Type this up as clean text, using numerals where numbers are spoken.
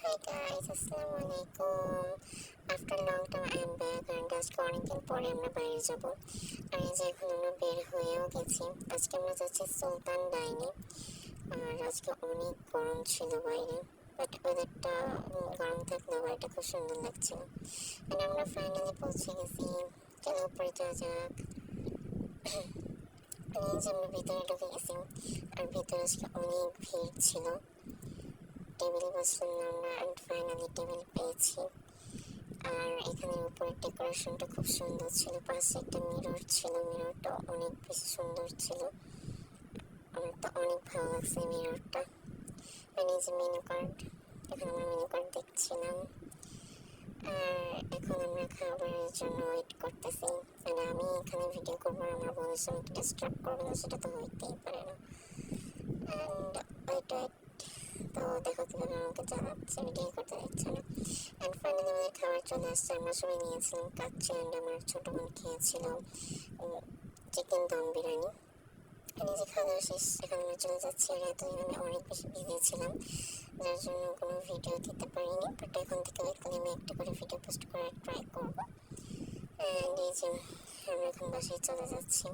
Hi guys, Assalamualaikum. After a long time I am back and আজকে অনেকদিন পরে আমরা বাইরে যাব। আর এই যে এখন আমরা বের হয়েও গেছি। আজকে আমরা যাচ্ছি সুলতান ডাইনে। আর আজকে অনেক গরম ছিল বাইরে, বাট ওয়েদারটা গরম থাকলেও বাড়িটা খুব সুন্দর লাগছিল। আর আমরা ফাইনালি পৌঁছে গেছি। চলো উপরে যাওয়া যাক। এই যে আমরা ভিতরে ঢুকে গেছি, আর ভিতরে আজকে অনেক ভিড় ছিল। টেবিলে বসলাম আমরা অ্যান্ড ফাইনালি টেবিল পেয়েছি। আর এখানের উপরে ডেকোরেশনটা খুব সুন্দর ছিল, পাশে একটা মিরর ছিল, মিররটা অনেক বেশি সুন্দর ছিল। আমার তো অনেক ভালো লাগছে মিররটা। আর এই যে মেনু কার্ড, এখন আমরা মেনু কার্ড দেখছিলাম। আর এখন আমরা খাবারের জন্য ওয়েট করতেছি। আর আমি এখানে ভিডিও করবো, আমার বোনের সঙ্গে ডিস্টার্ব করবো না, সেটা তো হইতেই পারে না। অ্যান্ড ওয়েট তো দেখো কিভাবে আমাকে জ্বালাচ্ছে, ভিডিও করতে দিচ্ছে না। অ্যান্ড ফাইনালি আমাদের খাবার চলে আসছে। আমরা সবাই নিয়েছিলাম কাচ্চি, অ্যান্ড আমার ছোটো বোন খেয়েছিল চিকেন দম বিরিয়ানি। নিজে খাওয়া শেষ, এখন আমরা চলে যাচ্ছি। আর এতদিন আমি অনেক বেশি বিজি ছিলাম, যার জন্য কোনো ভিডিও দিতে পারিনি, বাট এখন থেকে উইকলি আমি একটা করে ভিডিও পোস্ট করার ট্রাই করবো। অ্যান্ড এই যে আমরা এখন বাসায় চলে যাচ্ছি।